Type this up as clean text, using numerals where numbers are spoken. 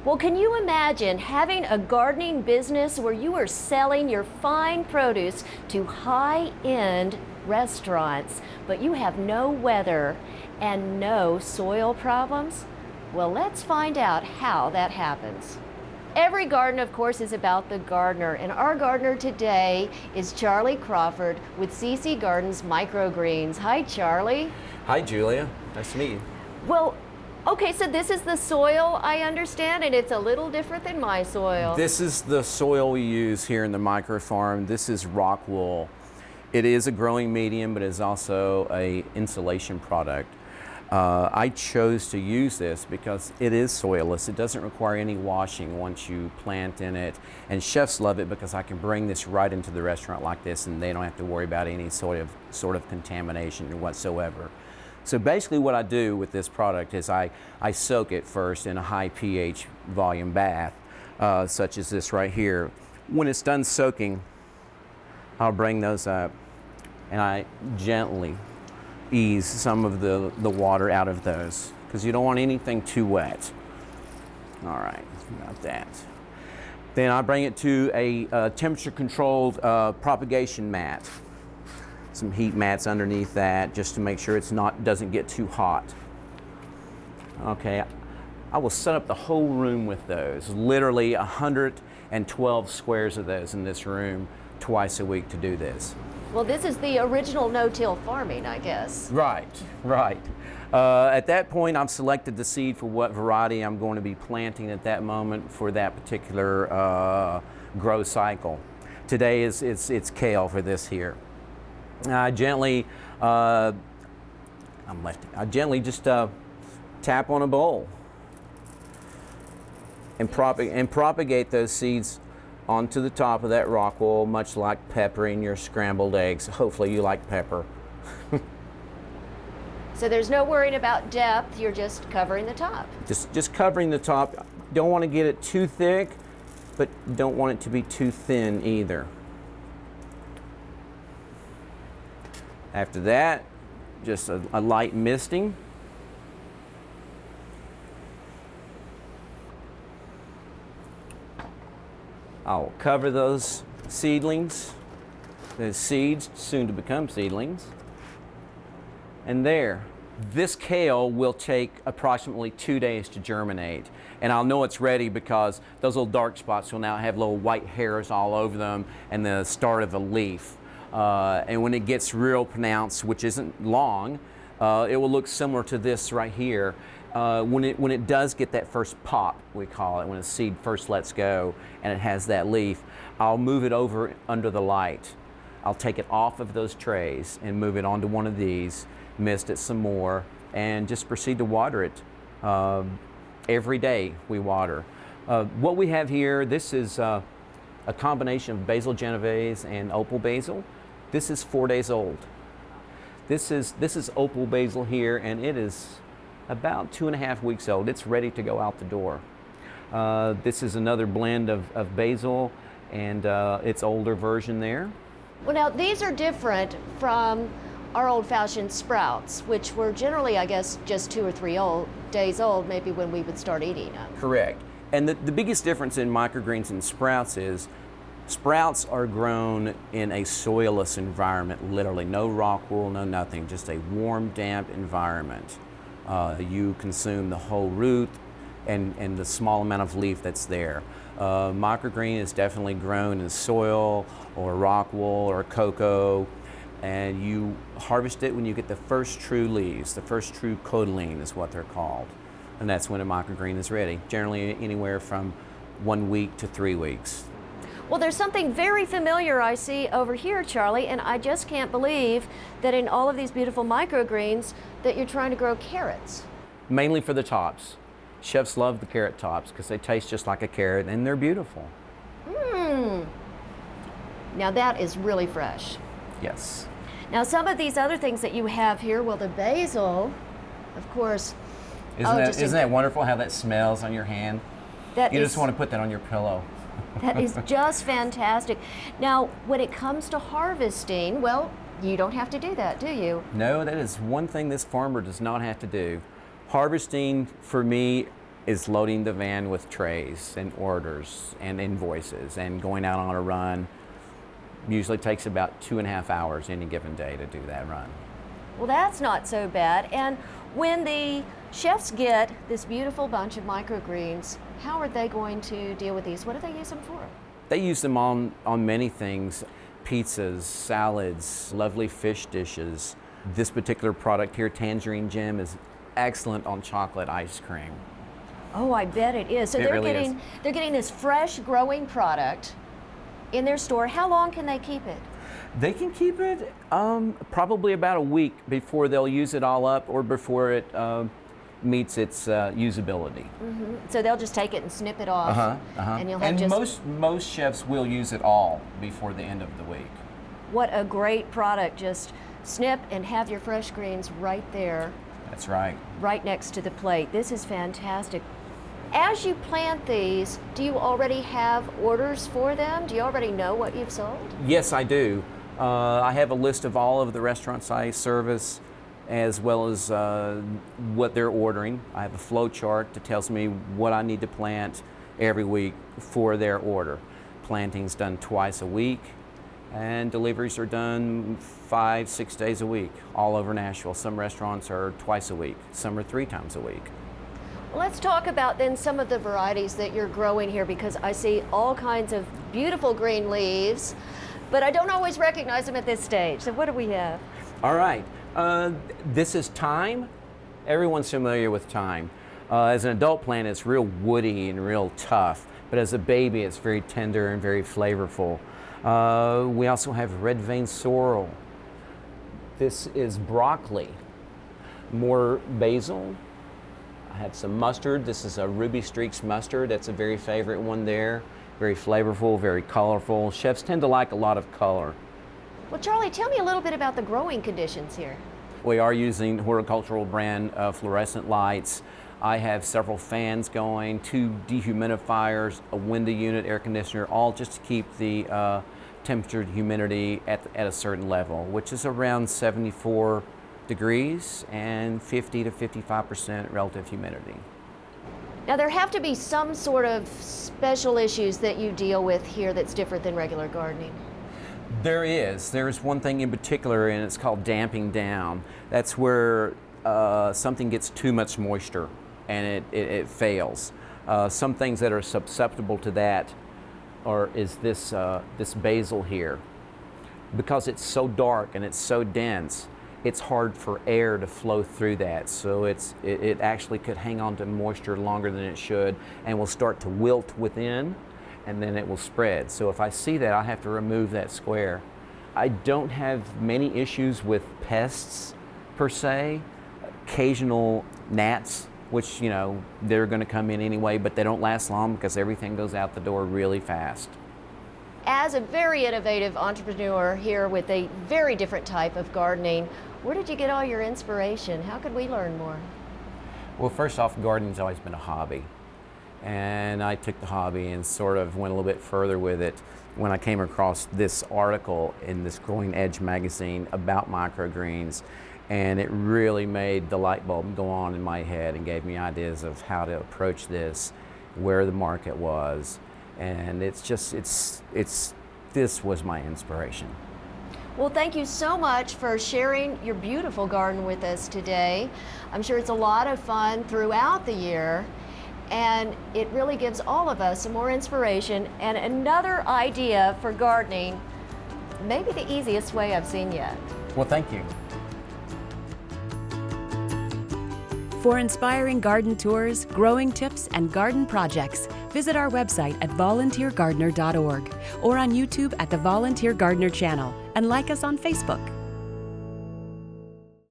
Well, can you imagine having a gardening business where you are selling your fine produce to high-end restaurants, but you have no weather and no soil problems? Well, let's find out how that happens. Every garden, of course, is about the gardener, and our gardener today is Charlie Crawford with CC Gardens Microgreens. Hi, Charlie. Hi, Julia. Nice to meet you. Well, okay, so this is the soil, I understand, and it's a little different than my soil. This is the soil we use here in the micro farm. This is rock wool. It is a growing medium, but it is also an insulation product. I chose to use this because it is soilless. It doesn't require any washing once you plant in it. And chefs love it because I can bring this right into the restaurant like this and they don't have to worry about any sort of contamination whatsoever. So basically what I do with this product is I soak it first in a high pH volume bath, such as this right here. When it's done soaking, I'll bring those up and I gently ease some of the water out of those because you don't want anything too wet. All right, got that. Then I bring it to a temperature controlled propagation mat. Some heat mats underneath that just to make sure it's doesn't get too hot. Okay, I will set up the whole room with those, literally 112 squares of those in this room twice a week to do this. Well, this is the original no-till farming, I guess. Right, right. At that point, I've selected the seed for what variety I'm going to be planting at that moment for that particular grow cycle. Today it's kale for this here. I gently just tap on a bowl and propagate those seeds onto the top of that rock wool, much like pepper in your scrambled eggs. Hopefully you like pepper. So there's no worrying about depth, you're just covering the top. Just covering the top. Don't want to get it too thick, but don't want it to be too thin either. After that, just a light misting. I'll cover those seedlings, the seeds soon to become seedlings. And there, this kale will take approximately 2 days to germinate. And I'll know it's ready because those little dark spots will now have little white hairs all over them and the start of a leaf. And when it gets real pronounced, which isn't long, it will look similar to this right here. When it does get that first pop, we call it, when a seed first lets go and it has that leaf, I'll move it over under the light. I'll take it off of those trays and move it onto one of these, mist it some more, and just proceed to water it. Every day we water. What we have here, this is a combination of basil genovese and opal basil. This is 4 days old. This is opal basil here, and it is about 2.5 weeks old. It's ready to go out the door. This is another blend of basil and its older version there. Well, now these are different from our old-fashioned sprouts, which were generally, I guess, just 2 or 3 days old, maybe when we would start eating them. Correct. And the biggest difference in microgreens and sprouts is sprouts are grown in a soilless environment, literally. No rock wool, no nothing, just a warm, damp environment. You consume the whole root and the small amount of leaf that's there. Microgreen is definitely grown in soil or rock wool or cocoa, and you harvest it when you get the first true leaves. The first true cotyledon is what they're called. And that's when a microgreen is ready, generally anywhere from 1 week to 3 weeks. Well, there's something very familiar I see over here, Charlie, and I just can't believe that in all of these beautiful microgreens that you're trying to grow carrots. Mainly for the tops. Chefs love the carrot tops because they taste just like a carrot and they're beautiful. Now that is really fresh. Yes. Now some of these other things that you have here, well, the basil, of course. Isn't that wonderful how that smells on your hand? You just want to put that on your pillow. That is just fantastic. Now, when it comes to harvesting, well, you don't have to do that, do you? No, that is one thing this farmer does not have to do. Harvesting, for me, is loading the van with trays and orders and invoices and going out on a run. Usually takes about 2.5 hours any given day to do that run. Well, that's not so bad. And when the chefs get this beautiful bunch of microgreens, how are they going to deal with these? What do they use them for? They use them on many things: pizzas, salads, lovely fish dishes. This particular product here, tangerine jam, is excellent on chocolate ice cream. Oh, I bet it is. So It really is. they're getting this fresh growing product in their store. How long can they keep it? They can keep it probably about a week before they'll use it all up or before it meets its usability. So they'll just take it and snip it off, and you'll have And just most chefs will use it all before the end of the week. what a great product. Just snip and have your fresh greens right there, That's right. right next to the plate. This is fantastic. As you plant these, do you already have orders for them? Do you already know what you've sold? Yes, I do. I have a list of all of the restaurants I service, as well as what they're ordering. I have a flow chart that tells me what I need to plant every week for their order. Planting's done twice a week, and deliveries are done 5-6 days a week all over Nashville. Some restaurants are twice a week, some are 3 times a week. Well, let's talk about then some of the varieties that you're growing here, because I see all kinds of beautiful green leaves, but I don't always recognize them at this stage. So what do we have? All right, this is thyme. Everyone's familiar with thyme. As an adult plant, it's real woody and real tough, but as a baby, it's very tender and very flavorful. We also have red vein sorrel. This is broccoli. More basil. I have some mustard. This is a Ruby Streaks mustard. That's a very favorite one there. Very flavorful, very colorful. Chefs tend to like a lot of color. Well, Charlie, tell me a little bit about the growing conditions here. We are using horticultural brand fluorescent lights. I have several fans going, 2 dehumidifiers, a window unit, air conditioner, all just to keep the temperature and humidity at a certain level, which is around 74 degrees and 50 to 55% relative humidity. Now, there have to be some sort of special issues that you deal with here that's different than regular gardening. There is. There's one thing in particular, and it's called damping down. That's where something gets too much moisture and it fails. Some things that are susceptible to that is this basil here. Because it's so dark and it's so dense, it's hard for air to flow through that. So it actually could hang on to moisture longer than it should and will start to wilt within, and then it will spread. So if I see that, I have to remove that square. I don't have many issues with pests per se. Occasional gnats, which, you know, they're going to come in anyway, but they don't last long because everything goes out the door really fast. As a very innovative entrepreneur here with a very different type of gardening, where did you get all your inspiration? How could we learn more? Well, first off, gardening's always been a hobby. And I took the hobby and sort of went a little bit further with it when I came across this article in this Growing Edge magazine about microgreens. And it really made the light bulb go on in my head and gave me ideas of how to approach this, where the market was. And this was my inspiration. Well, thank you so much for sharing your beautiful garden with us today. I'm sure it's a lot of fun throughout the year, and it really gives all of us some more inspiration and another idea for gardening, maybe the easiest way I've seen yet. Well, thank you. For inspiring garden tours, growing tips, and garden projects, visit our website at volunteergardener.org or on YouTube at the Volunteer Gardener channel, and like us on Facebook.